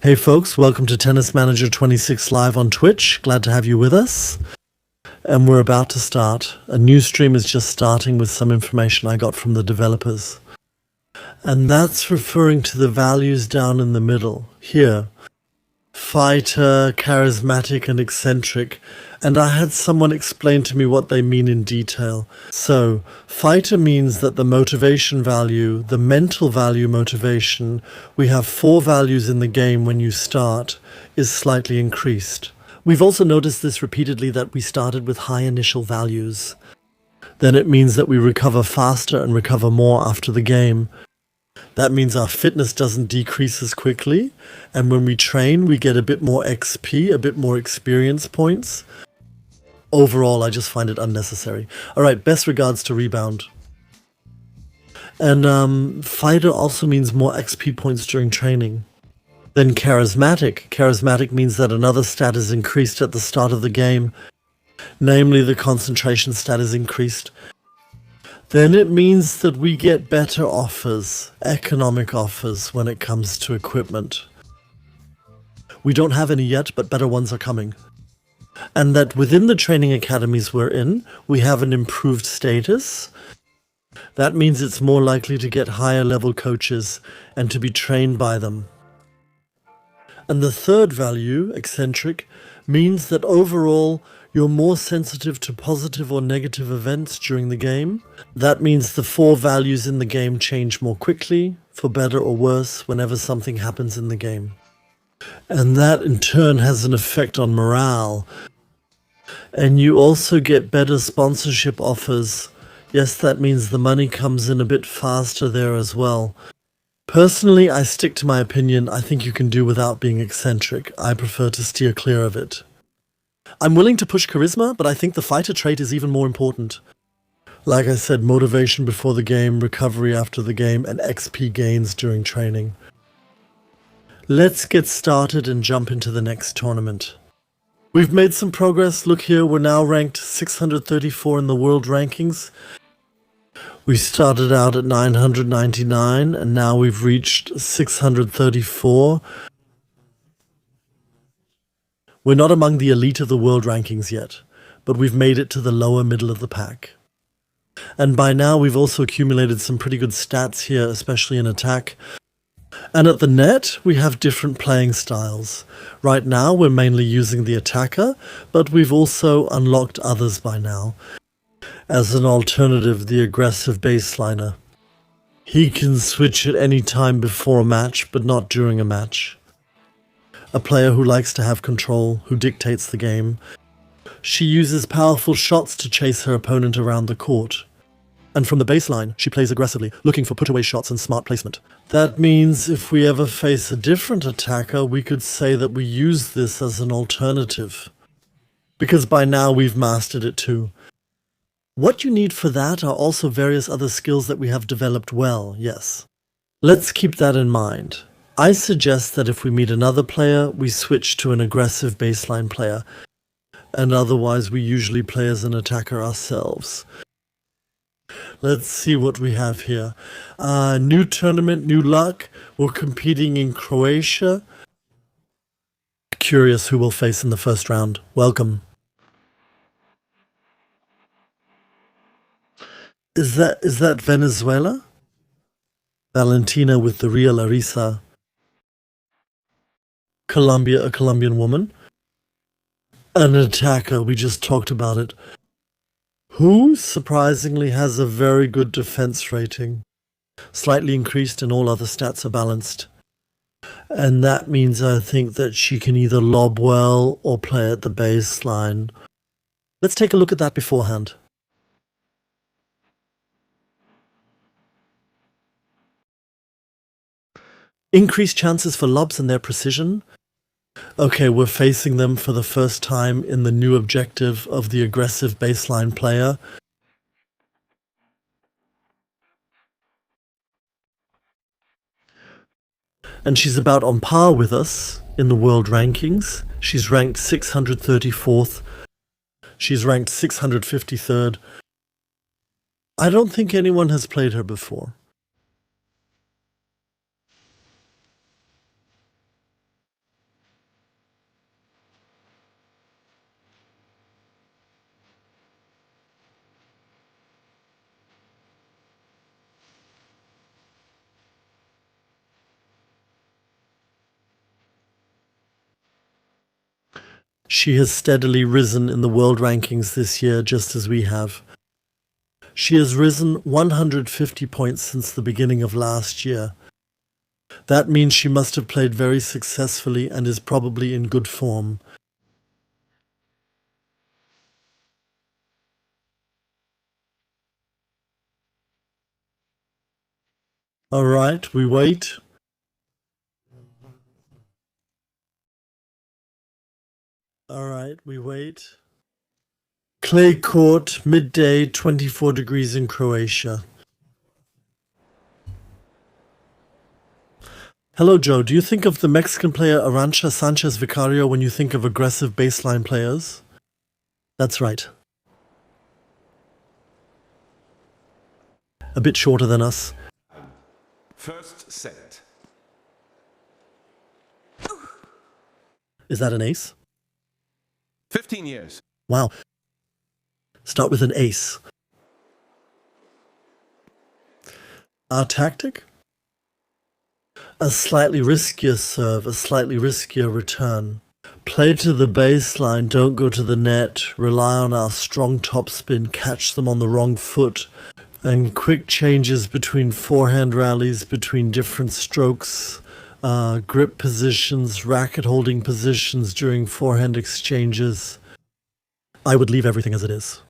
Hey folks, welcome to Tennis Manager 26 live on Twitch. Glad to have you with us. And we're about to start. A new stream is just starting with some information I got from the developers. And that's referring to the values down in the middle, here. Fighter, charismatic, and eccentric. And I had someone explain to me what they mean in detail. So, fighter means that the motivation value, the mental value motivation, we have 4 values in the game when you start, is slightly increased. We've also noticed this repeatedly that we started with high initial values. Then it means that we recover faster and recover more after the game. That means our fitness doesn't decrease as quickly, and when we train, we get a bit more XP, a bit more experience points. Overall, I just find it unnecessary. Alright, best regards to Rebound. And Fighter also means more XP points during training. Then Charismatic. Charismatic means that another stat is increased at the start of the game. Namely, the concentration stat is increased. Then it means that we get better offers, economic offers, when it comes to equipment. We don't have any yet, but better ones are coming. And that within the training academies we're in, we have an improved status. That means it's more likely to get higher level coaches and to be trained by them. And the third value, eccentric, means that overall you're more sensitive to positive or negative events during the game. That means the 4 values in the game change more quickly, for better or worse, whenever something happens in the game. And that in turn has an effect on morale. And you also get better sponsorship offers. Yes, that means the money comes in a bit faster there as well. Personally, I stick to my opinion. I think you can do without being eccentric. I prefer to steer clear of it. I'm willing to push charisma, but I think the fighter trait is even more important. Like I said, motivation before the game, recovery after the game, and XP gains during training. Let's get started and jump into the next tournament. We've made some progress. Look here, we're now ranked 634 in the world rankings. We started out at 999, and now we've reached 634. We're not among the elite of the world rankings yet, but we've made it to the lower middle of the pack. And by now we've also accumulated some pretty good stats here, especially in attack. And at the net, we have different playing styles. Right now we're mainly using the attacker, but we've also unlocked others by now. As an alternative, the aggressive baseliner. He can switch at any time before a match, but not during a match. A player who likes to have control, who dictates the game. She uses powerful shots to chase her opponent around the court. And from the baseline, she plays aggressively, looking for put-away shots and smart placement. That means if we ever face a different attacker, we could say that we use this as an alternative. Because by now we've mastered it too. What you need for that are also various other skills that we have developed well, yes. Let's keep that in mind. I suggest that if we meet another player, we switch to an aggressive baseline player, and otherwise we usually play as an attacker ourselves. Let's see what we have here. New tournament, new luck. We're competing in Croatia. Curious who we'll face in the first round. Welcome. Is that Venezuela? Valentina with the real Arisa. Colombia, a Colombian woman. An attacker, we just talked about it. Who, surprisingly, has a very good defense rating. Slightly increased and all other stats are balanced. And that means I think that she can either lob well or play at the baseline. Let's take a look at that beforehand. Increased chances for lobs and their precision. Okay, we're facing them for the first time in the new objective of the aggressive baseline player. And she's about on par with us in the world rankings. She's ranked 634th. She's ranked 653rd. I don't think anyone has played her before. She has steadily risen in the world rankings this year, just as we have. She has risen 150 points since the beginning of last year. That means she must have played very successfully and is probably in good form. All right, we wait. All right, we wait. Clay court, midday, 24 degrees in Croatia. Hello, Joe. Do you think of the Mexican player Arantxa Sanchez Vicario when you think of aggressive baseline players? That's right. A bit shorter than us. First set. Is that an ace? 15 years. Wow. Start with an ace. Our tactic? A slightly riskier serve, a slightly riskier return. Play to the baseline, don't go to the net, rely on our strong topspin, catch them on the wrong foot, and quick changes between forehand rallies, between different strokes, grip positions, racket holding positions during forehand exchanges. I would leave everything as it is.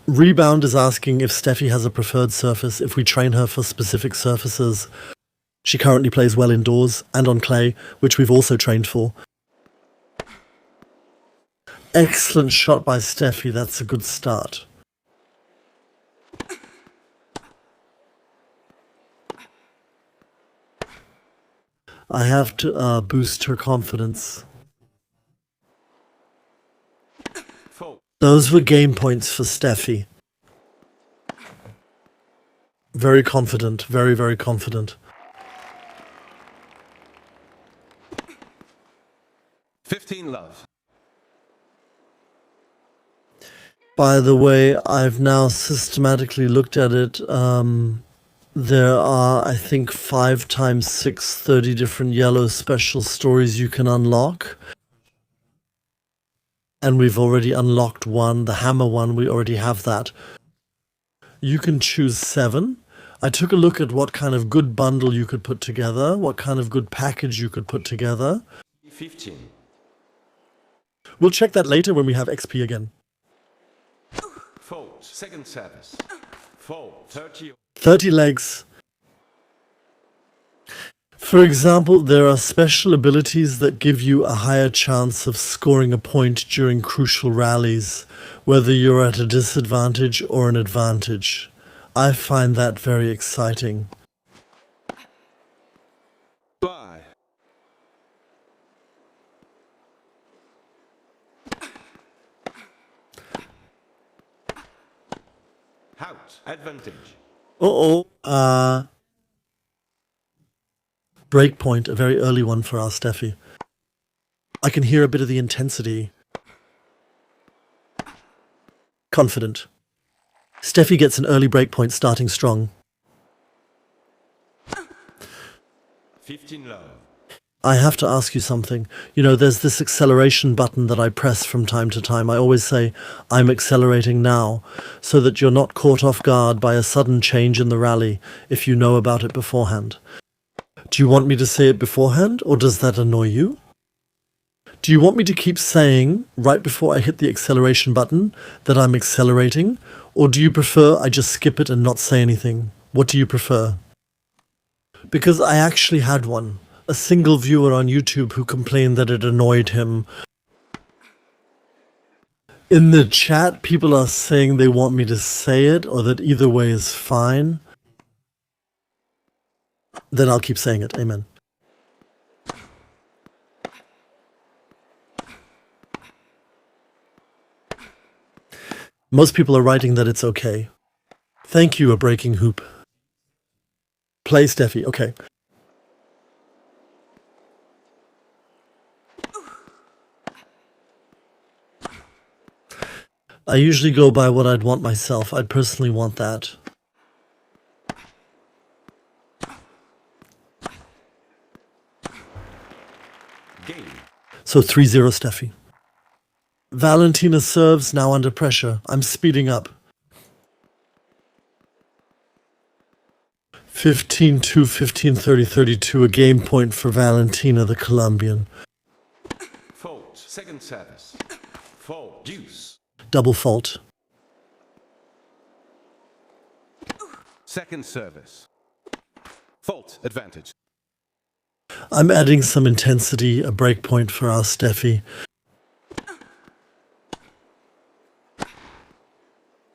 Rebound is asking if Steffi has a preferred surface, if we train her for specific surfaces. She currently plays well indoors and on clay, which we've also trained for. Excellent shot by Steffi, that's a good start. I have to boost her confidence. Those were game points for Steffi. Very confident, very, very confident. 15 love. By the way, I've now systematically looked at it. There are, I think, 5 times 6, 30 different yellow special stories you can unlock. And we've already unlocked one, the hammer one, we already have that. You can choose 7. I took a look at what kind of good bundle you could put together, what kind of good package you could put together. 15. We'll check that later when we have XP again. Fold. Second service. Fold. 30. 30 legs. For example, there are special abilities that give you a higher chance of scoring a point during crucial rallies, whether you're at a disadvantage or an advantage. I find that very exciting. Bye. Out. Advantage. Breakpoint, a very early one for our Steffi. I can hear a bit of the intensity. Confident. Steffi gets an early breakpoint starting strong. 15 low. I have to ask you something. You know, there's this acceleration button that I press from time to time. I always say, I'm accelerating now, so that you're not caught off guard by a sudden change in the rally if you know about it beforehand. Do you want me to say it beforehand, or does that annoy you? Do you want me to keep saying, right before I hit the acceleration button, that I'm accelerating, or do you prefer I just skip it and not say anything? What do you prefer? Because I actually had one. A single viewer on YouTube who complained that it annoyed him. In the chat, people are saying they want me to say it, or that either way is fine. Then I'll keep saying it. Amen. Most people are writing that it's okay. Thank you, a breaking hoop. Play Steffi. Okay. I usually go by what I'd want myself. I'd personally want that. Game. So 3-0 Steffi. Valentina serves, now under pressure. I'm speeding up. 15-2, 15-30, 32, a game point for Valentina, the Colombian. Fault. Second service. Fault. Deuce. Double fault. Second service. Fault. Advantage. I'm adding some intensity, a break point for our Steffi.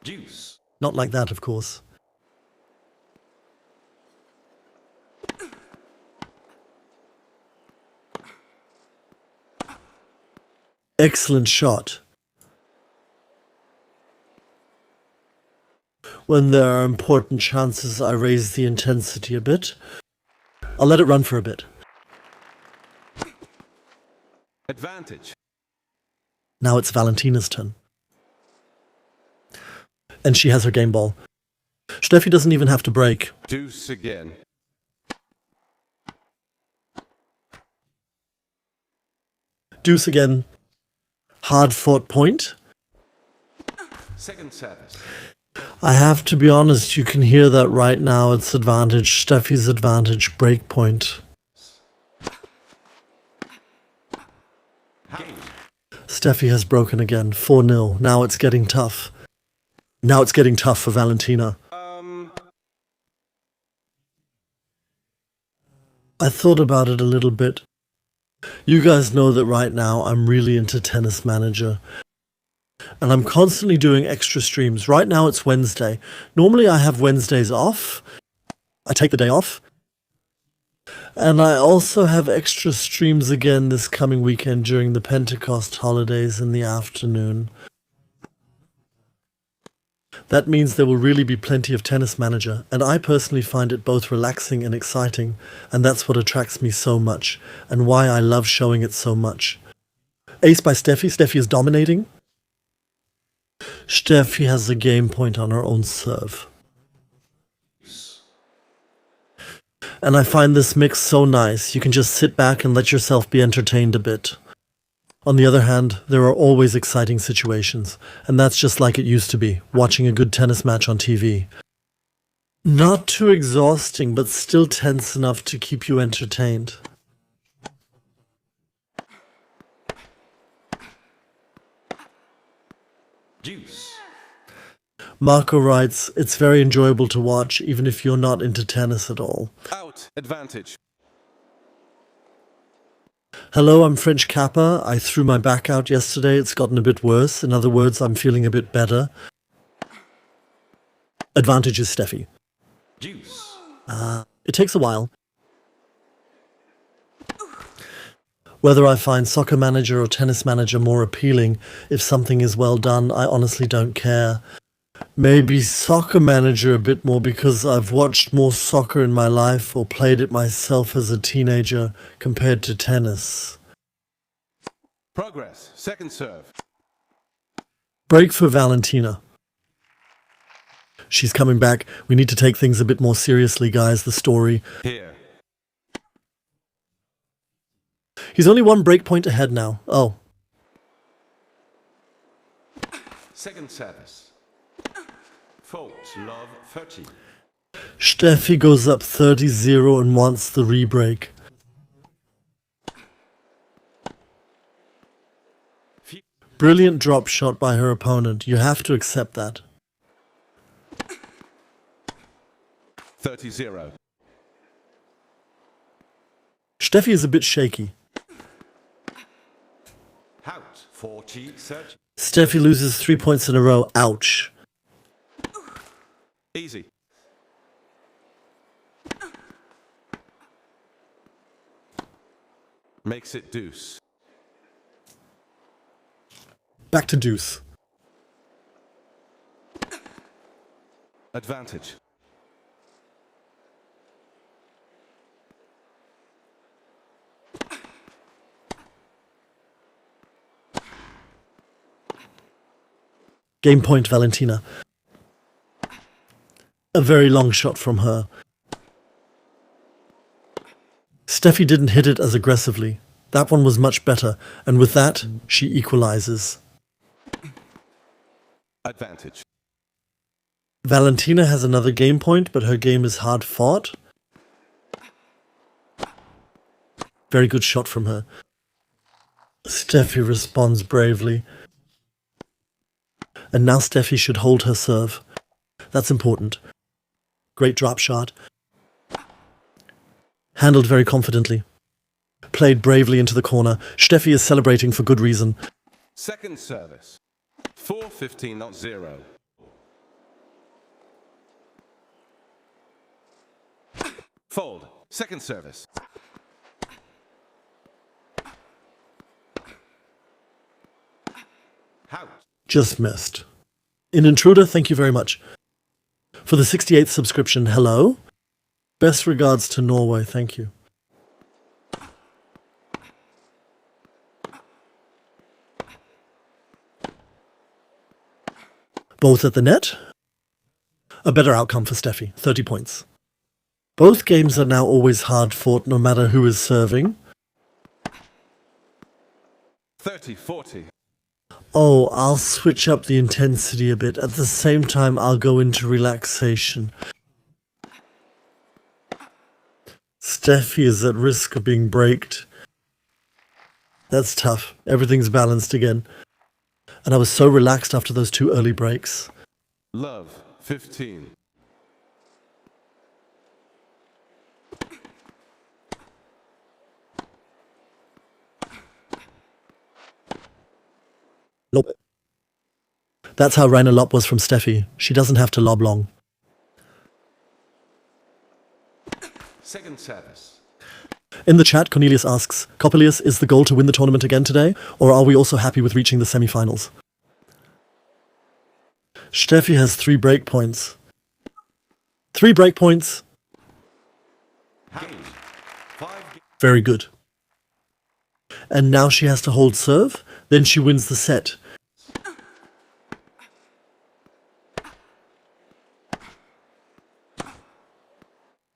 Deuce. Not like that, of course. Excellent shot. When there are important chances, I raise the intensity a bit. I'll let it run for a bit. Advantage. Now it's Valentina's turn. And she has her game ball. Steffi doesn't even have to break. Deuce again. Deuce again. Hard fought point. Second service. I have to be honest, you can hear that right now. It's advantage. Steffi's advantage. Break point. Game. Steffi has broken again. 4-0. Now it's getting tough. Now it's getting tough for Valentina. I thought about it a little bit. You guys know that right now I'm really into Tennis Manager. And I'm constantly doing extra streams. Right now it's Wednesday. Normally I have Wednesdays off. I take the day off. And I also have extra streams again this coming weekend during the Pentecost holidays in the afternoon. That means there will really be plenty of Tennis Manager, and I personally find it both relaxing and exciting, and that's what attracts me so much, and why I love showing it so much. Ace by Steffi. Steffi is dominating. Steffi has a game point on her own serve. And I find this mix so nice. You can just sit back and let yourself be entertained a bit. On the other hand, there are always exciting situations, and that's just like it used to be, watching a good tennis match on TV. Not too exhausting, but still tense enough to keep you entertained. Deuce. Marco writes, it's very enjoyable to watch, even if you're not into tennis at all. Out. Advantage. Hello, I'm French Kappa. I threw my back out yesterday. It's gotten a bit worse. In other words, I'm feeling a bit better. Advantage is Steffi. Deuce. It takes a while. Whether I find Soccer Manager or Tennis Manager more appealing, if something is well done, I honestly don't care. Maybe Soccer Manager a bit more because I've watched more soccer in my life or played it myself as a teenager compared to tennis. Progress. Second serve. Break for Valentina. She's coming back. We need to take things a bit more seriously, guys. The story. Here. He's only one break point ahead now. Oh. Second service. Fault. Love 30. Steffi goes up 30-0 and wants the rebreak. Brilliant drop shot by her opponent. You have to accept that. 30-0. Steffi is a bit shaky. Out. 40-30. Steffi loses 3 points in a row. Ouch. Easy. Makes it deuce. Back to deuce. Advantage. Game point, Valentina. A very long shot from her. Steffi didn't hit it as aggressively. That one was much better, and with that, she equalizes. Advantage. Valentina has another game point, but her game is hard fought. Very good shot from her. Steffi responds bravely. And now Steffi should hold her serve. That's important. Great drop shot. Handled very confidently. Played bravely into the corner. Steffi is celebrating for good reason. Second service. 4-15, not 0. Fold. Second service. Out. Just missed. In Intruder, thank you very much. For the 68th subscription, hello. Best regards to Norway, thank you. Both at the net. A better outcome for Steffi, 30 points. Both games are now always hard fought no matter who is serving. 30-40. Oh, I'll switch up the intensity a bit. At the same time, I'll go into relaxation. Steffi is at risk of being braked. That's tough. Everything's balanced again. And I was so relaxed after those 2 early breaks. Love. 15. Lob. That's how Rainer lob was from Steffi. She doesn't have to lob long. Second service. In the chat, Cornelius asks, Coppelius, is the goal to win the tournament again today, or are we also happy with reaching the semi-finals? Steffi has 3 break points. 3 break points. Game. 5. Very good. And now she has to hold serve, then she wins the set.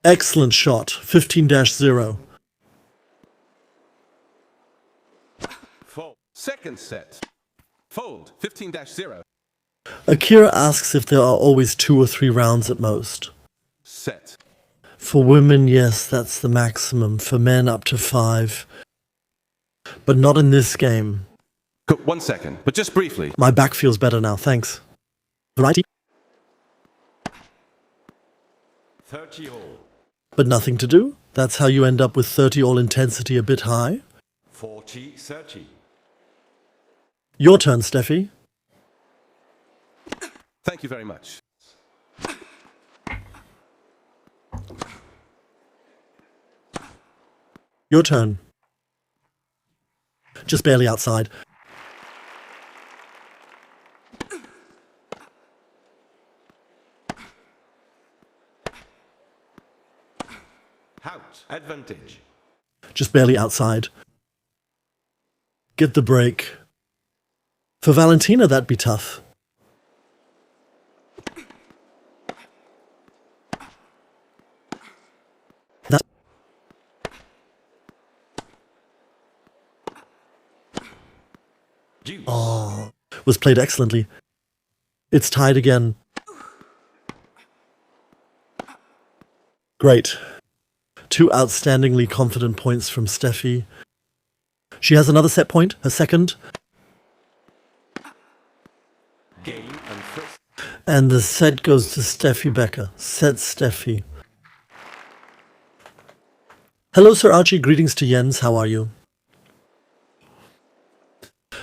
Excellent shot, 15-0. Fold. Second set. Fold. 15-0. Akira asks if there are always 2 or 3 rounds at most. Set. For women, yes, that's the maximum. For men, up to 5. But not in this game. 1 second, but just briefly. My back feels better now, thanks. Variety? 30 all. But nothing to do. That's how you end up with 30 all intensity a bit high. 40-30. Your turn, Steffi. Thank you very much. Your turn. Just barely outside. Out. Advantage. Just barely outside. Get the break. For Valentina, that'd be tough. That Deuce. was played excellently. It's tied again. Great. 2 outstandingly confident points from Steffi. She has another set point, her second. Game and first. And the set goes to Steffi Becker. Set Steffi. Hello, Sir Archie. Greetings to Jens. How are you?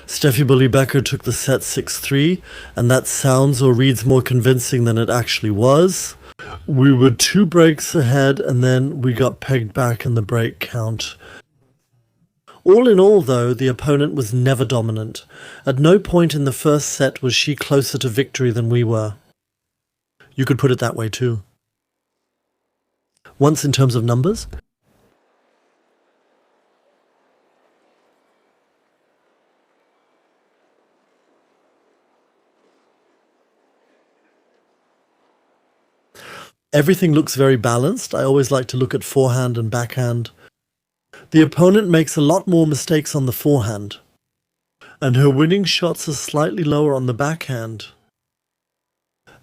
Steffi Bully Becker took the set 6-3, and that sounds or reads more convincing than it actually was. We were 2 breaks ahead, and then we got pegged back in the break count. All in all, though, the opponent was never dominant. At no point in the first set was she closer to victory than we were. You could put it that way, too. Once in terms of numbers, everything looks very balanced. I always like to look at forehand and backhand. The opponent makes a lot more mistakes on the forehand, and her winning shots are slightly lower on the backhand.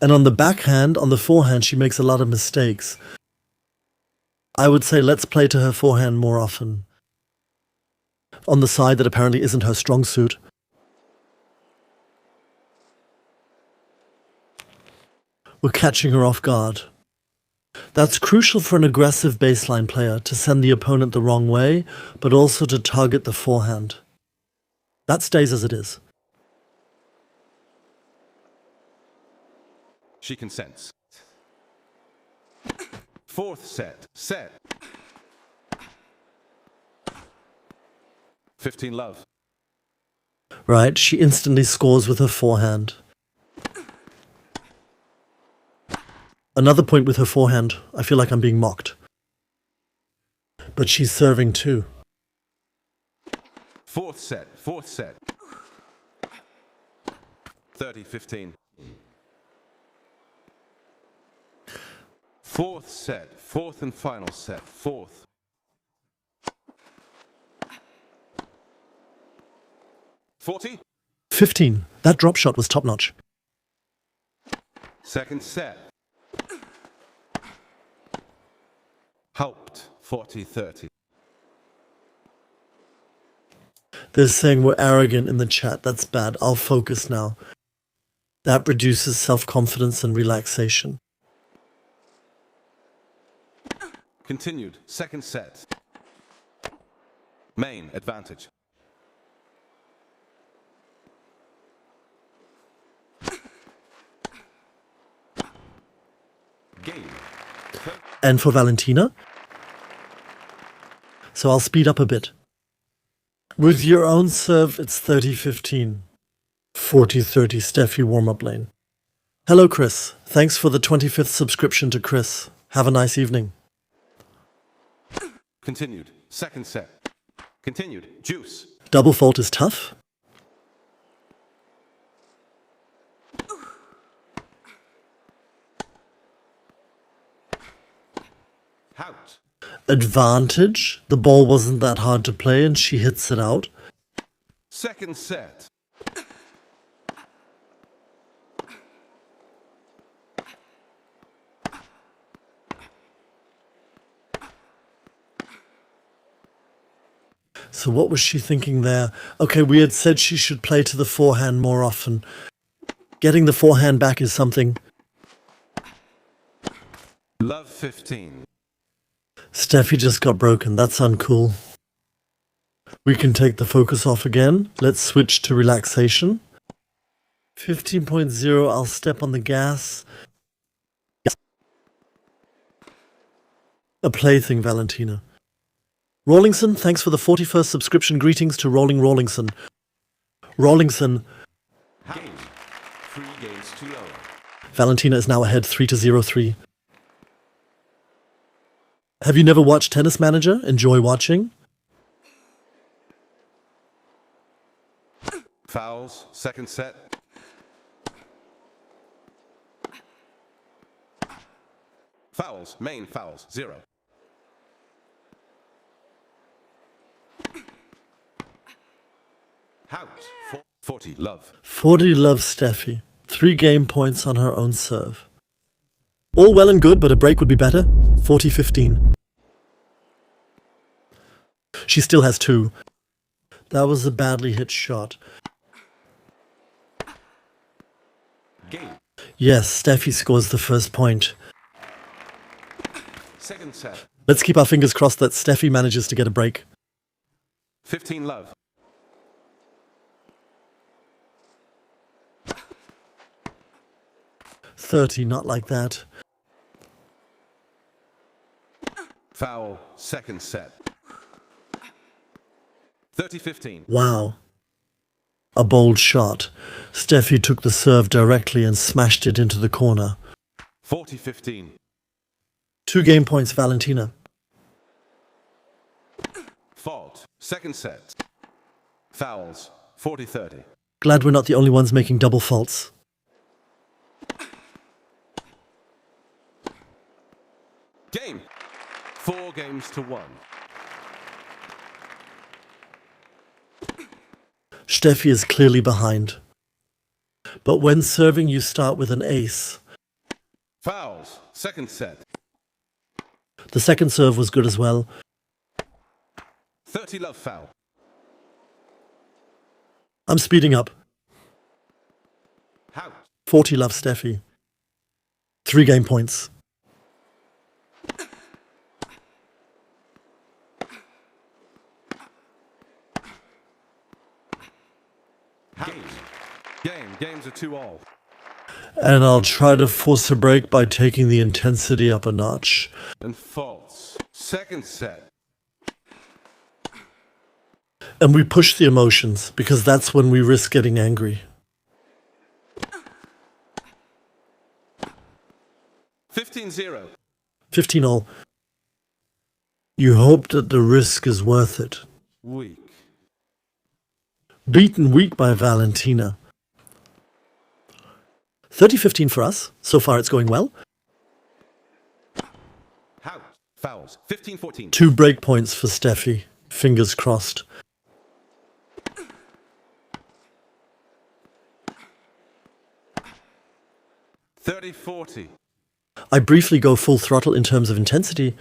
And on the backhand, on the forehand, she makes a lot of mistakes. I would say let's play to her forehand more often. On the side that apparently isn't her strong suit. We're catching her off guard. That's crucial for an aggressive baseline player, to send the opponent the wrong way, but also to target the forehand. That stays as it is. She consents. Fourth set. Set. 15 love. Right, she instantly scores with her forehand. Another point with her forehand. I feel like I'm being mocked. But she's serving too. Fourth set. Fourth set. 30-15. Fourth set. Fourth and final set. Fourth. $40. 15. That drop shot was top-notch. Second set. Helped. 40-30. They're saying we're arrogant in the chat. That's bad. I'll focus now. That reduces self-confidence and relaxation. Continued. Second set. Main advantage. Game. And for Valentina? So I'll speed up a bit. With your own serve, it's 30-15. 40-30 Steffi warm-up lane. Hello, Chris. Thanks for the 25th subscription to Chris. Have a nice evening. Continued. Second set. Continued. Juice. Double fault is tough. Out. Advantage. The ball wasn't that hard to play and she hits it out. Second set. So what was she thinking there? Okay, we had said she should play to the forehand more often. Getting the forehand back is something. Love 15. Steffi just got broken. That's uncool. We can take the focus off again. Let's switch to relaxation. 15.0, I'll step on the gas. A plaything, Valentina. Rawlingson, thanks for the 41st subscription. Greetings to Rawlingson. Rawlingson. Game. 3 games too low. Valentina is now ahead 3-0-3. Have you never watched Tennis Manager? Enjoy watching. Fouls. Second set. Fouls. Main fouls. 0. Out. 40. Love. 40 loves Steffi. 3 game points on her own serve. All well and good, but a break would be better. 40-15. She still has 2. That was a badly hit shot. Game. Yes, Steffi scores the first point. Second set. Let's keep our fingers crossed that Steffi manages to get a break. 15 love. $30, not like that. Foul. Second set. 30-15. Wow. A bold shot. Steffi took the serve directly and smashed it into the corner. 40-15. 2 game points, Valentina. Fault. Second set. Fouls. 40-30. Glad we're not the only ones making double faults. Game. 4 games to 1. Steffi is clearly behind. But when serving, you start with an ace. Fouls. Second set. The second serve was good as well. 30 love foul. I'm speeding up. Out. 40 love Steffi. 3 game points. Games are 2-all. And I'll try to force a break by taking the intensity up a notch. And faults. Second set. And we push the emotions, because that's when we risk getting angry. 15-0. 15-all. You hope that the risk is worth it. Weak. Beaten weak by Valentina. 30-15 for us. So far it's going well. Out. Fouls. 15-14. 2 break points for Steffi. Fingers crossed. $30-40. I briefly go full throttle in terms of intensity.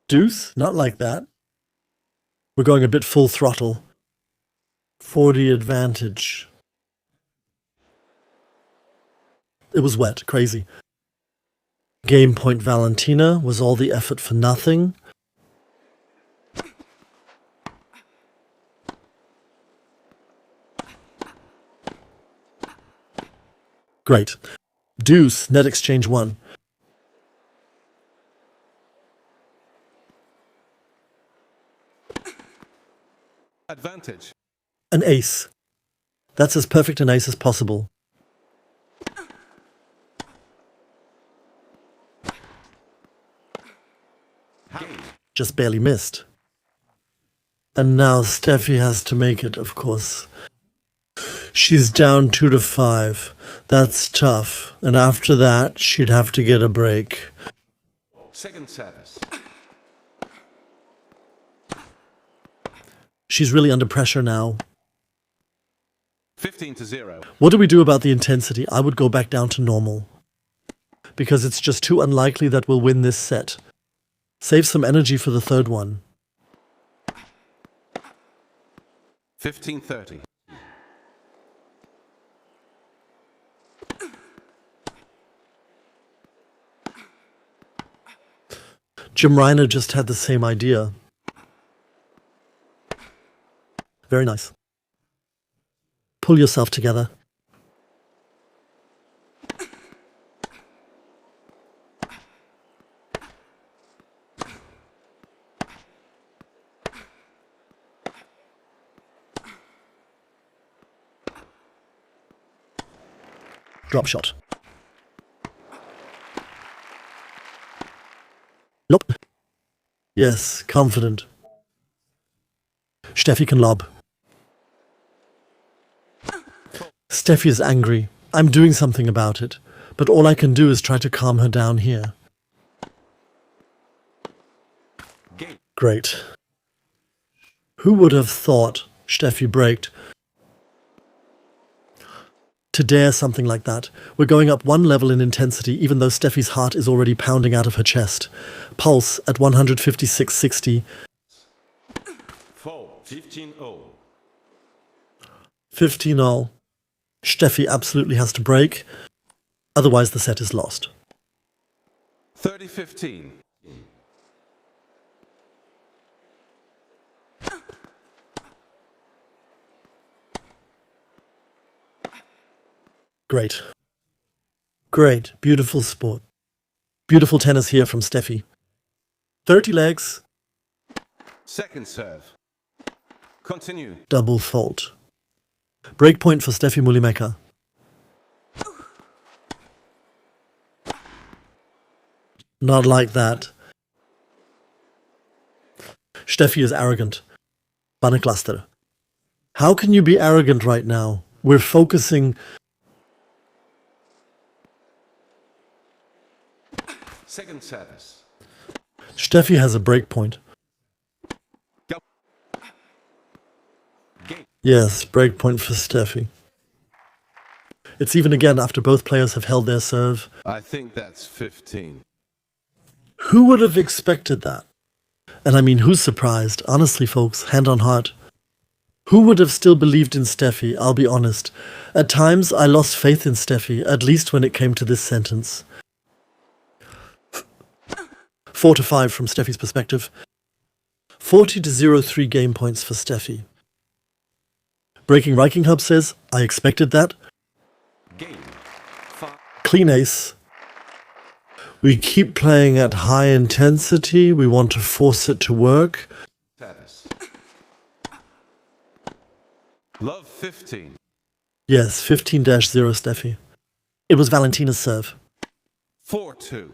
Deuce? Not like that. We're going a bit full throttle. 40 advantage. It was wet, crazy. Game point Valentina. Was all the effort for nothing? Great. Deuce, net exchange 1. Advantage. An ace. That's as perfect an ace as possible. Just barely missed. And now Steffi has to make it, of course. She's down 2-5. That's tough. And after that, she'd have to get a break. Second service. She's really under pressure now. 15-0. What do we do about the intensity? I would go back down to normal. Because it's just too unlikely that we'll win this set. Save some energy for the third one. 15-30. Jim Reiner just had the same idea. Very nice. Pull yourself together. Drop shot. Nope. Yes, confident. Steffi can lob. Steffi is angry. I'm doing something about it, but all I can do is try to calm her down here. Great. Who would have thought Steffi braked? To dare something like that. We're going up 1 level in intensity, even though Steffi's heart is already pounding out of her chest. Pulse at 156.60. 15-0. 15-all. Steffi absolutely has to break. Otherwise the set is lost. 30-15. Great. Great. Beautiful sport. Beautiful tennis here from Steffi. 30 legs. Second serve. Continue. Double fault. Break point for Steffi Mulimecker. Not like that. Steffi is arrogant. Bannecluster. How can you be arrogant right now? We're focusing. Second service. Steffi has a break point. Go. Game. Yes, break point for Steffi. It's even again after both players have held their serve. I think that's 15. Who would have expected that? And I mean, who's surprised? Honestly, folks, hand on heart. Who would have still believed in Steffi? I'll be honest. At times, I lost faith in Steffi, at least when it came to this sentence. 4-5 from Steffi's perspective. 40-0 game points for Steffi. Breaking Viking Hub says, I expected that. Game. 5. Clean ace. We keep playing at high intensity. We want to force it to work. Status. Love 15. Yes, 15-0 Steffi. It was Valentina's serve. 4-2.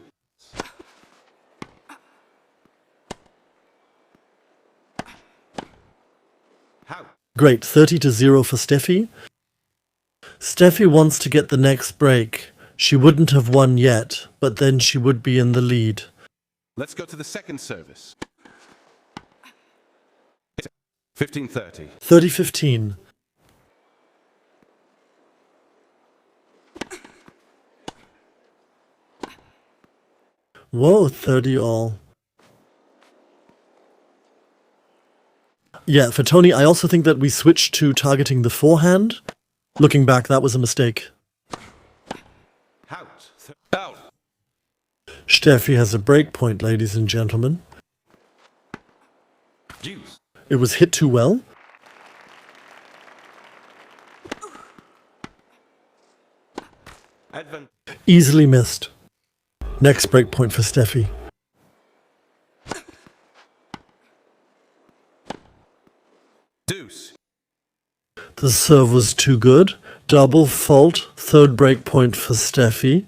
How? Great, 30-0 for Steffi. Steffi wants to get the next break. She wouldn't have won yet, but then she would be in the lead. Let's go to the second service. 15-30. 30-15. Whoa, 30 all. Yeah, for Tony, I also think that we switched to targeting the forehand. Looking back, that was a mistake. Out. Out. Steffi has a break point, ladies and gentlemen. Juice. It was hit too well. Advent. Easily missed. Next break point for Steffi. Deuce. The serve was too good. Double fault. Third break point for Steffi.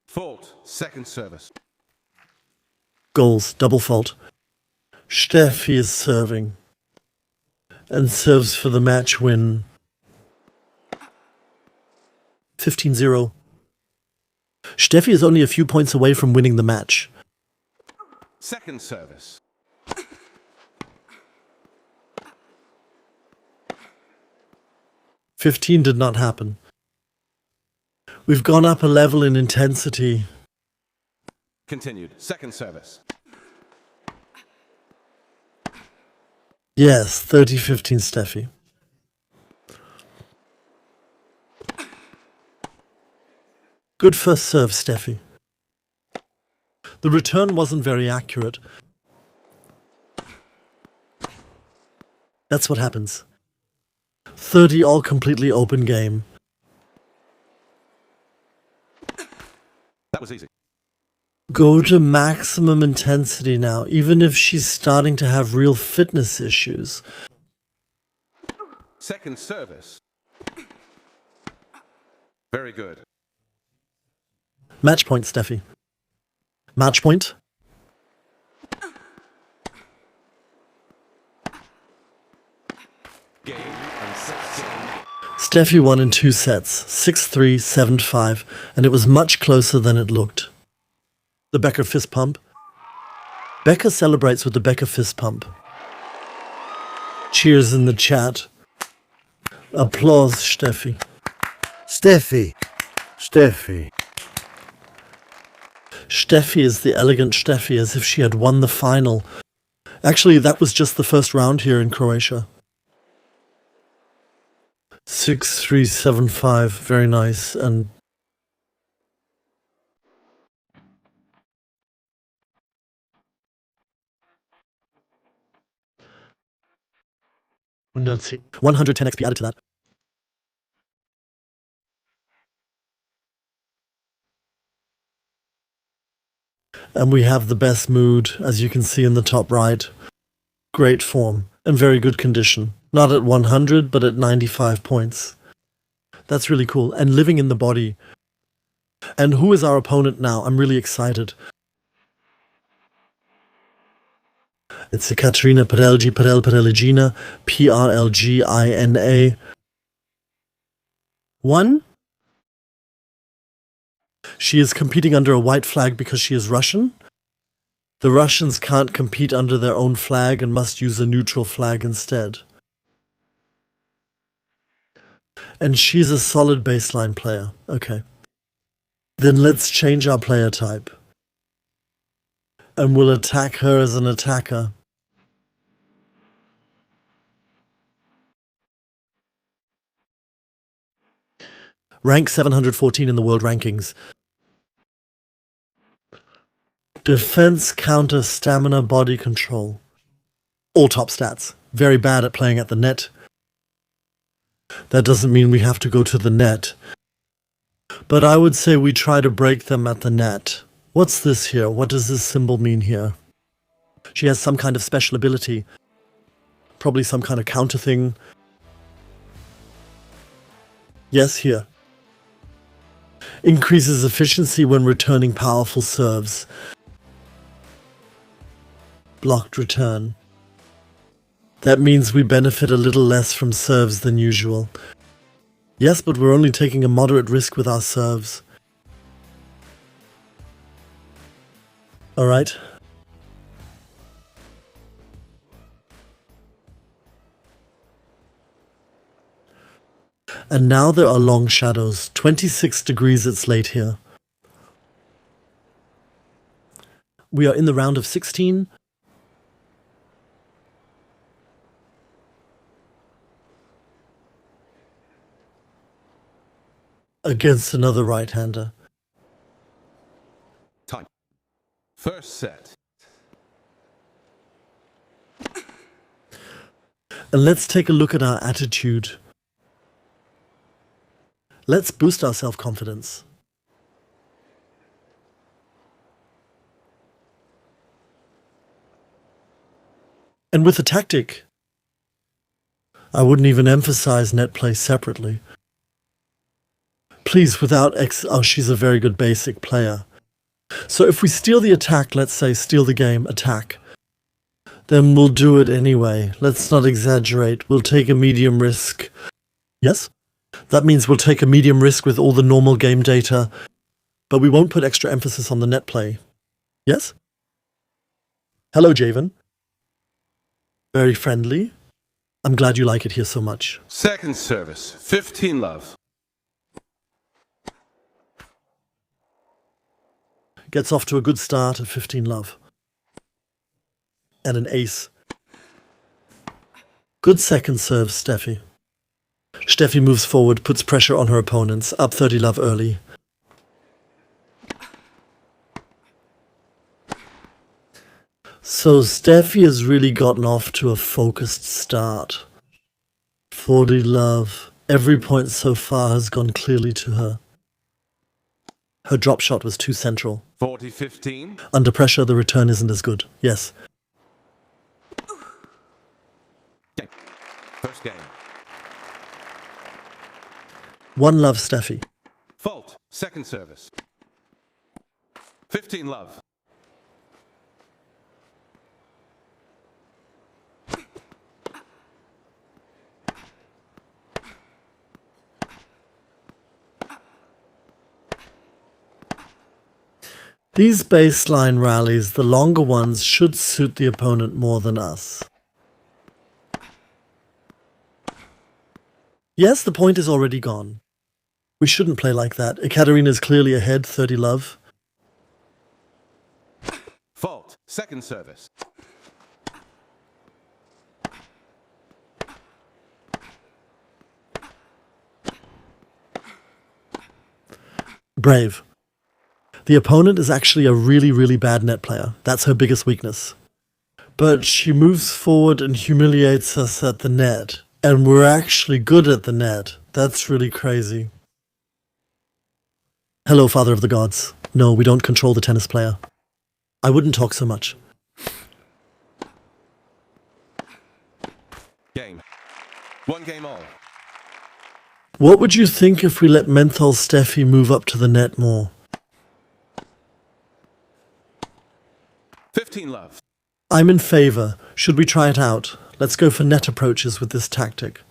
Fault. Second service. Goals. Double fault. Steffi is serving. And serves for the match win. 15-0. Steffi is only a few points away from winning the match. Second service. $15 did not happen. We've gone up a level in intensity. Continued. Second service. Yes, 30-15 Steffi. Good first serve, Steffi. The return wasn't very accurate. That's what happens. 30 all completely open game. That was easy. Go to maximum intensity now, even if she's starting to have real fitness issues. Second service. Very good. Match point, Steffi. Match point. Game and set game. Steffi won in 2 sets, 6-3, 7-5, and it was much closer than it looked. The Becker fist pump. Becker celebrates with the Becker fist pump. Cheers in the chat. Applause, Steffi. Steffi. Steffi. Steffi is the elegant Steffi, as if she had won the final. Actually, that was just the first round here in Croatia. 6-3, 7-5, very nice. And let's see, 110 XP added to that. And we have the best mood, as you can see in the top right. Great form and very good condition. Not at 100, but at 95 points. That's really cool. And living in the body. And who is our opponent now? I'm really excited. It's Ekaterina Perelgina, Perelgina, Prlgina. 1. She is competing under a white flag because she is Russian. The Russians can't compete under their own flag and must use a neutral flag instead. And she's a solid baseline player. Okay. Then let's change our player type. And we'll attack her as an attacker. Rank 714 in the world rankings. Defense, counter, stamina, body control. All top stats. Very bad at playing at the net. That doesn't mean we have to go to the net. But I would say we try to break them at the net. What's this here? What does this symbol mean here? She has some kind of special ability. Probably some kind of counter thing. Yes, here. Increases efficiency when returning powerful serves. Blocked return. That means we benefit a little less from serves than usual. Yes, but we're only taking a moderate risk with our serves. Alright. And now there are long shadows. 26 degrees it's late here. We are in the round of 16. Against another right-hander. Time. First set. And let's take a look at our attitude. Let's boost our self-confidence. And with a tactic, I wouldn't even emphasize net play separately. Please, without oh, she's a very good basic player. So if we steal the attack, let's say steal the game, attack, then we'll do it anyway. Let's not exaggerate. We'll take a medium risk. Yes? That means we'll take a medium risk with all the normal game data, but we won't put extra emphasis on the net play. Yes? Hello, Javen. Very friendly. I'm glad you like it here so much. Second service. 15 love. Gets off to a good start at 15 love. And an ace. Good second serve, Steffi. Steffi moves forward, puts pressure on her opponents, up 30 love early. So Steffi has really gotten off to a focused start. 40 love. Every point so far has gone clearly to her. Her drop shot was too central. 40-15. Under pressure, the return isn't as good. Yes. Game. First game. 1 love, Steffi. Fault. Second service. 15 love. These baseline rallies, the longer ones, should suit the opponent more than us. Yes, the point is already gone. We shouldn't play like that. Ekaterina's clearly ahead, 30 love. Fault. Second service. Brave. The opponent is actually a really, really bad net player. That's her biggest weakness. But she moves forward and humiliates us at the net. And we're actually good at the net. That's really crazy. Hello, Father of the Gods. No, we don't control the tennis player. I wouldn't talk so much. Game. 1 game all. What would you think if we let Menthol Steffi move up to the net more? 15 love. I'm in favor. Should we try it out? Let's go for net approaches with this tactic.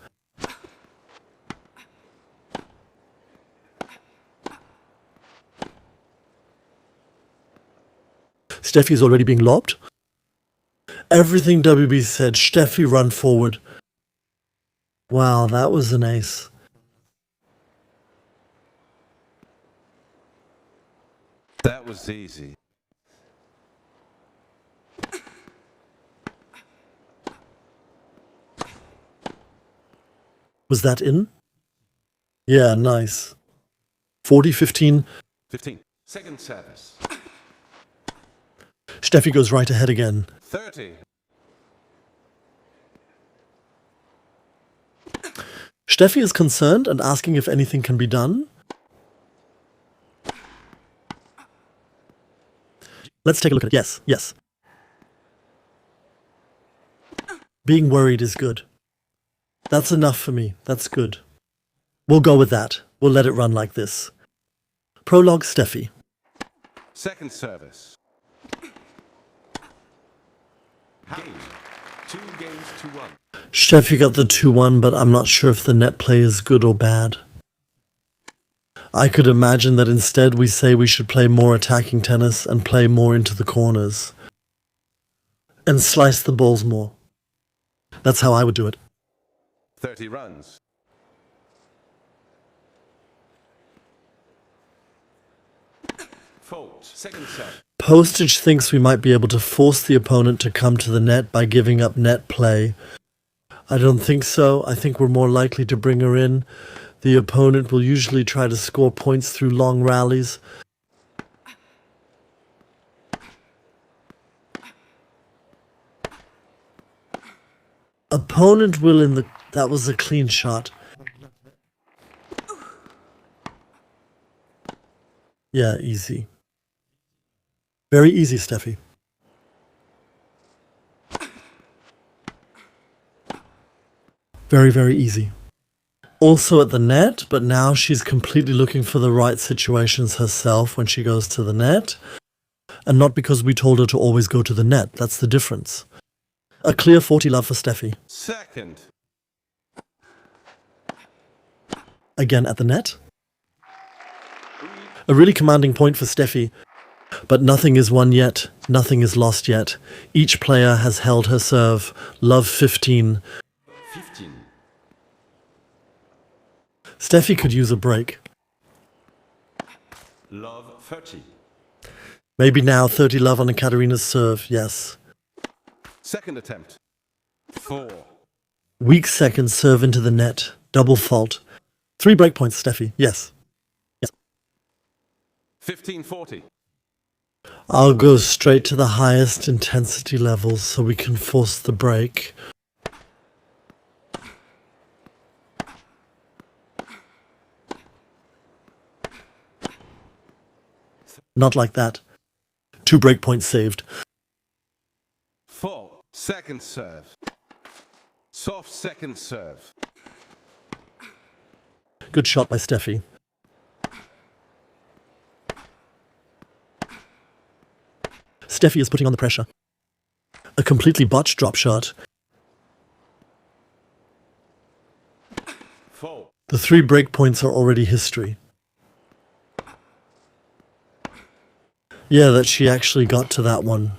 Steffi's already being lobbed. Everything WB said, Steffi run forward. Wow, that was an ace. That was easy. Was that in? Yeah, nice. 40-15. 15. Second service. Steffi goes right ahead again. 30. Steffi is concerned and asking if anything can be done. Let's take a look at it. Yes, yes. Being worried is good. That's enough for me. That's good. We'll go with that. We'll let it run like this. Prologue, Steffi. Second service. Game. 2 games to 1. Steffi got the 2-1, but I'm not sure if the net play is good or bad. I could imagine that instead we say we should play more attacking tennis and play more into the corners. And slice the balls more. That's how I would do it. 30 runs. Fault. Second serve. Postage thinks we might be able to force the opponent to come to the net by giving up net play. I don't think so. I think we're more likely to bring her in. The opponent will usually try to score points through long rallies. Opponent will in the... That was a clean shot. Yeah, easy. Very easy, Steffi. Very, very easy. Also at the net, but now she's completely looking for the right situations herself when she goes to the net. And not because we told her to always go to the net. That's the difference. A clear 40 love for Steffi. Second. Again at the net. A really commanding point for Steffi. But nothing is won yet. Nothing is lost yet. Each player has held her serve. Love 15. 15. Steffi could use a break. Love 30. Maybe now 30 love on Ekaterina's serve, yes. Second attempt. 4. Weak second serve into the net. Double fault. 3 break points, Steffi, yes. Yes. 15-40. I'll go straight to the highest intensity levels so we can force the break. Not like that. 2 break points saved. 4. Second serve. Soft second serve. Good shot by Steffi. Steffi is putting on the pressure. A completely botched drop shot. 4. The 3 break points are already history. Yeah, that she actually got to that one.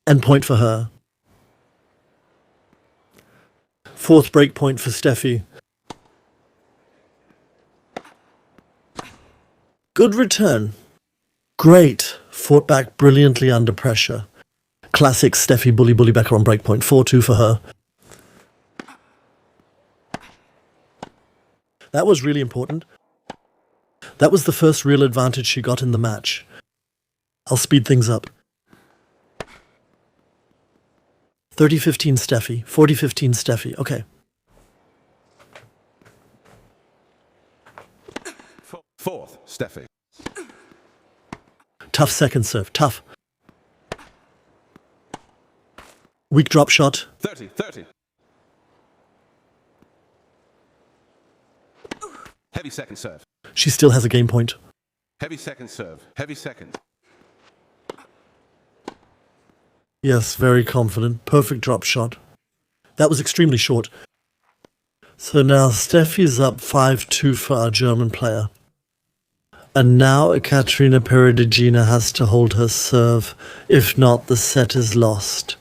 And point for her. 4th break point for Steffi. Good return. Great. Fought back brilliantly under pressure. Classic Steffi bully Becker on breakpoint. 4-2 for her. That was really important. That was the first real advantage she got in the match. I'll speed things up. 30-15 Steffi. 40-15 Steffi. Okay. 4th, Steffi. Tough second serve. Tough. Weak drop shot. 30-30. Heavy second serve. She still has a game point. Heavy second serve. Heavy second. Yes, very confident. Perfect drop shot. That was extremely short. So now Steffi's up 5-2 for our German player. And now Ekaterina Peredigina has to hold her serve. If not, the set is lost.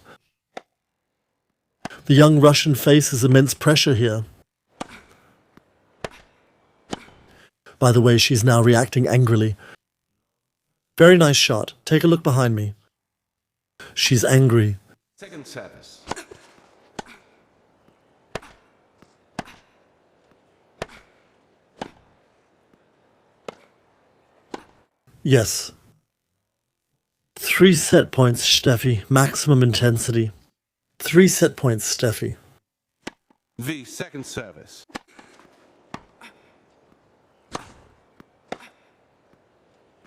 The young Russian faces immense pressure here. By the way, she's now reacting angrily. Very nice shot. Take a look behind me. She's angry. Second service. Yes. 3 set points, Steffi. Maximum intensity. 3 set points, Steffi. V, second service.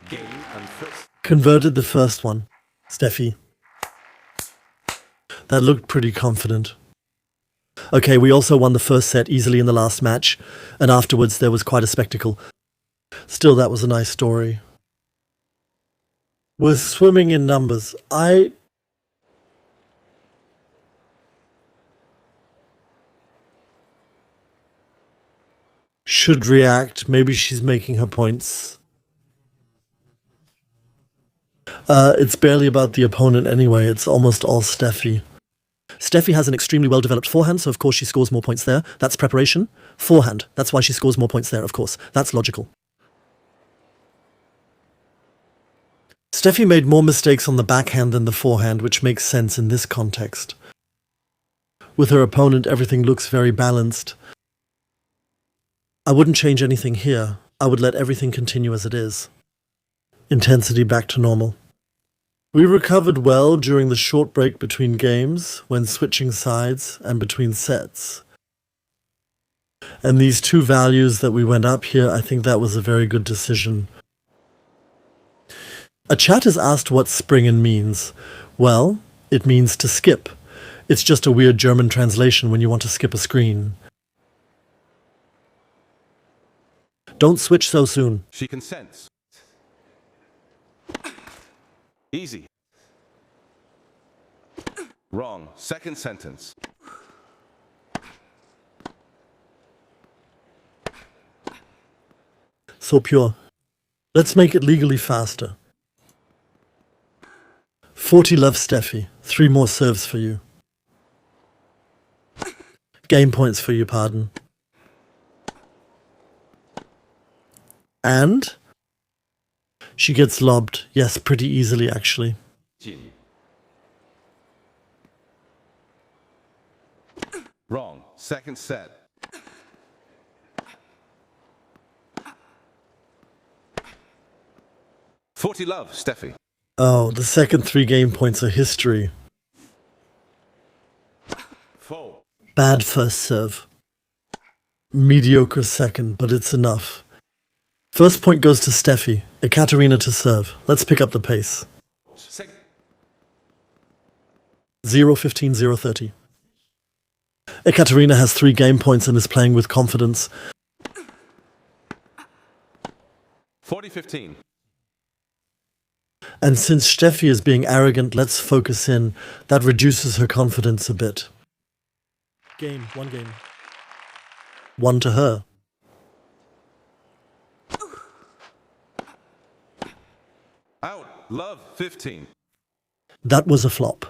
Game and first. Converted the first one, Steffi. That looked pretty confident. Okay, we also won the first set easily in the last match, and afterwards there was quite a spectacle. Still, that was a nice story. We're swimming in numbers. I should react. Maybe she's making her points. It's barely about the opponent anyway. It's almost all Steffi. Steffi has an extremely well-developed forehand, so of course she scores more points there. That's preparation. Forehand. That's why she scores more points there, of course. That's logical. Steffi made more mistakes on the backhand than the forehand, which makes sense in this context. With her opponent, everything looks very balanced. I wouldn't change anything here. I would let everything continue as it is. Intensity back to normal. We recovered well during the short break between games, when switching sides, and between sets. And these 2 values that we went up here, I think that was a very good decision. A chat has asked what springen means. Well, it means to skip. It's just a weird German translation when you want to skip a screen. Don't switch so soon. She consents. Easy. Wrong. Second sentence. So pure. Let's make it legally faster. 40 love, Steffi. 3 more serves for you. Game points for you, pardon. And she gets lobbed. Yes, pretty easily, actually. Wrong. Second set. Forty love, Steffi. Oh, the second 3 game points are history. 4. Bad first serve. Mediocre second, but it's enough. First point goes to Steffi. Ekaterina to serve. Let's pick up the pace. 0-15, 0-30. Ekaterina has 3 game points and is playing with confidence. 40-15. And since Steffi is being arrogant, let's focus in. That reduces her confidence a bit. One game. 1 to her. Out. Love, 15. That was a flop.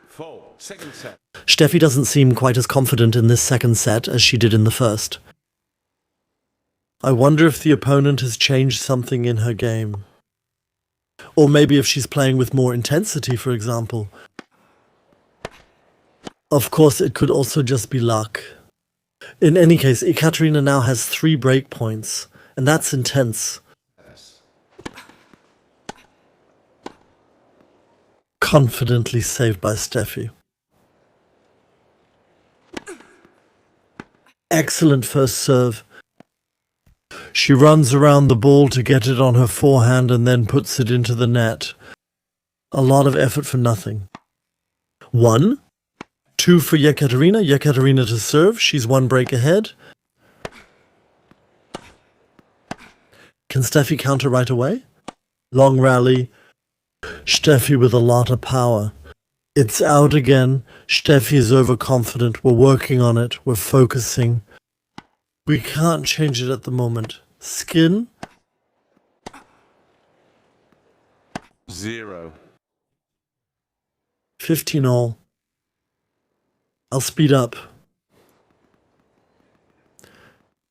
4. Second set. Steffi doesn't seem quite as confident in this second set as she did in the first. I wonder if the opponent has changed something in her game. Or maybe if she's playing with more intensity, for example. Of course, it could also just be luck. In any case, Ekaterina now has 3 break points, and that's intense. Confidently saved by Steffi. Excellent first serve. She runs around the ball to get it on her forehand and then puts it into the net. A lot of effort for nothing. 1, 2 for Yekaterina. Yekaterina to serve. She's 1 break ahead. Can Steffi counter right away? Long rally. Steffi with a lot of power. It's out again. Steffi is overconfident. We're working on it. We're focusing. We can't change it at the moment. Skin? 0. 15 all. I'll speed up.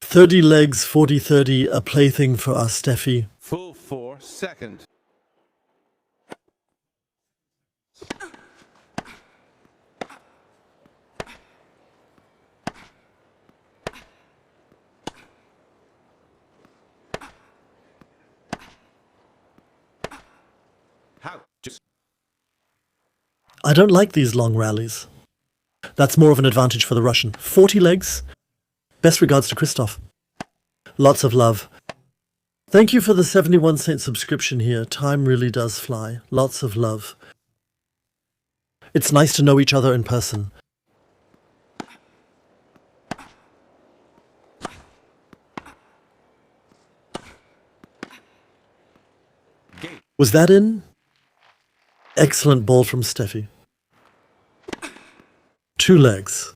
30 legs, 40-30, a plaything for us, Steffi. Full 4, second. How? Just I don't like these long rallies. That's more of an advantage for the Russian. 40 legs. Best regards to Christoph. Lots of love. Thank you for the 71-cent subscription here. Time really does fly. Lots of love. It's nice to know each other in person. game. Was that in? Excellent ball from Steffi. 2 legs.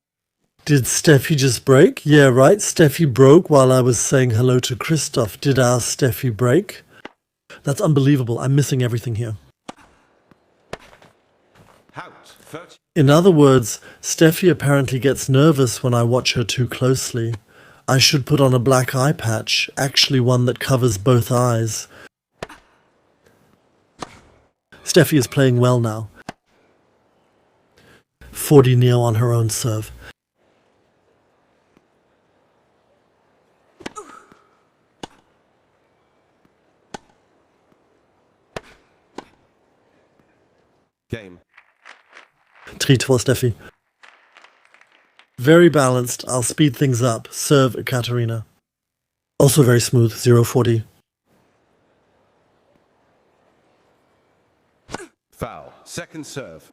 Did Steffi just break? Yeah, right. Steffi broke while I was saying hello to Christoph. Did our Steffi break? That's unbelievable. I'm missing everything here. Out. 30. In other words, Steffi apparently gets nervous when I watch her too closely. I should put on a black eye patch, actually one that covers both eyes. Steffi is playing well now. 40 neo on her own serve. Game. 3-2 Steffi. Very balanced. I'll speed things up. Serve Katarina. Also very smooth. 0-40. Foul. Second serve.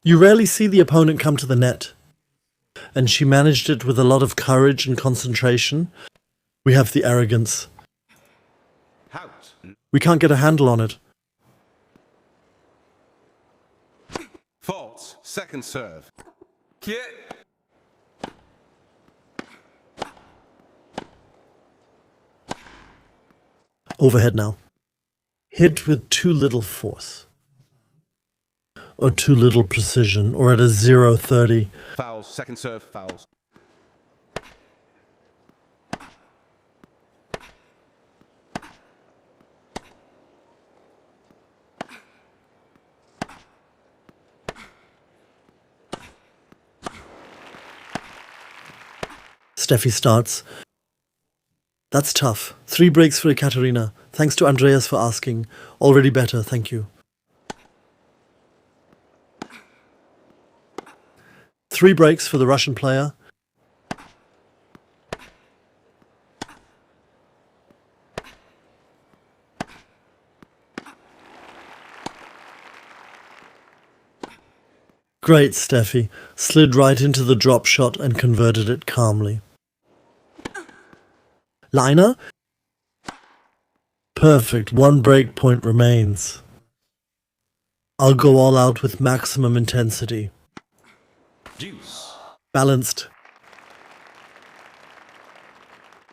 You rarely see the opponent come to the net. And she managed it with a lot of courage and concentration. We have the arrogance. Out. We can't get a handle on it. Faults. Second serve. Get. Overhead now. Hit with too little force. Or too little precision. Or at a 0-30. Fouls. Second serve. Fouls. Steffi starts. That's tough. 3 breaks for Ekaterina. Thanks to Andreas for asking. Already better, thank you. 3 breaks for the Russian player. Great, Steffi. Slid right into the drop shot and converted it calmly. Liner? Perfect. 1 break point remains. I'll go all out with maximum intensity. Deuce. Balanced.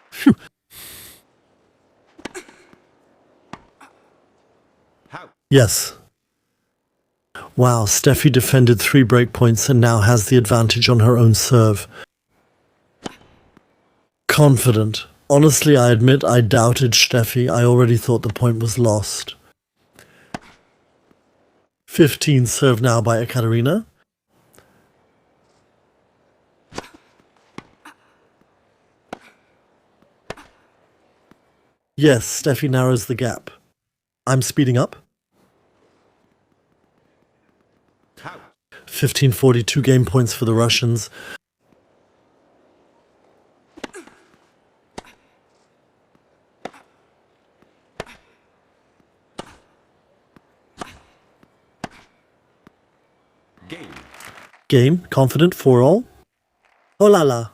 Phew. How? Yes. Wow, Steffi defended 3 break points and now has the advantage on her own serve. Confident. Honestly, I admit I doubted Steffi. I already thought the point was lost. 15 served now by Ekaterina. Yes, Steffi narrows the gap. I'm speeding up. How? 15-42 game points for the Russians. Game. Game, confident, 4 all. Oh la la.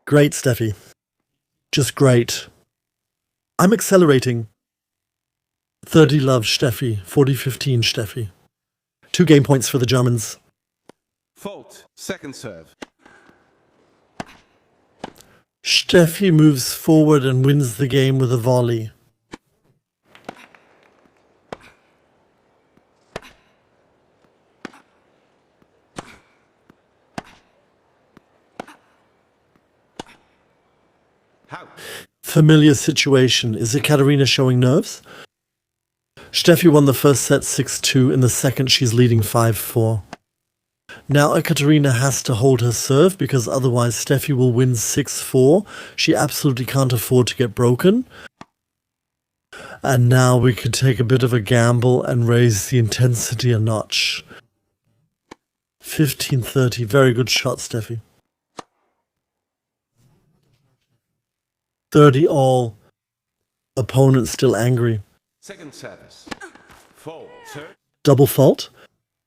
Great, Steffi. Just great. I'm accelerating. 30 love Steffi, 40-15 Steffi. 2 game points for the Germans. Fault. Second serve. Steffi moves forward and wins the game with a volley. How? Familiar situation. Is Ekaterina showing nerves? Steffi won the first set 6-2. In the second, she's leading 5-4. Now Ekaterina has to hold her serve because otherwise Steffi will win 6-4. She absolutely can't afford to get broken. And now we could take a bit of a gamble and raise the intensity a notch. 15-30. Very good shot, Steffi. 30 all. Opponent still angry. Second service. Fault. Serve. Double fault.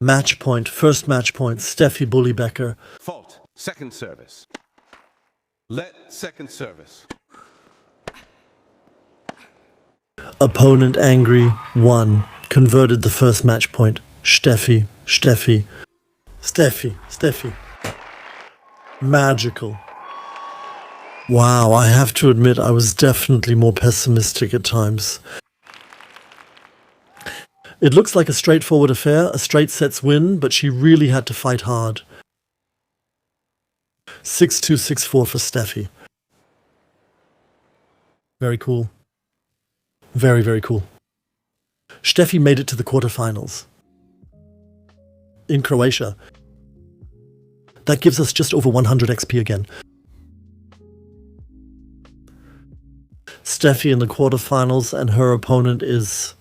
Match point. First match point. Steffi bully Becker. Fault. Second service. Let second service. Opponent angry. 1. Converted the first match point. Steffi. Steffi. Steffi. Steffi. Magical. Wow, I have to admit I was definitely more pessimistic at times. It looks like a straightforward affair, a straight sets win, but she really had to fight hard. 6-2, 6-4 for Steffi. Very cool. Very, very cool. Steffi made it to the quarterfinals. In Croatia. That gives us just over 100 XP again. Steffi in the quarterfinals and her opponent is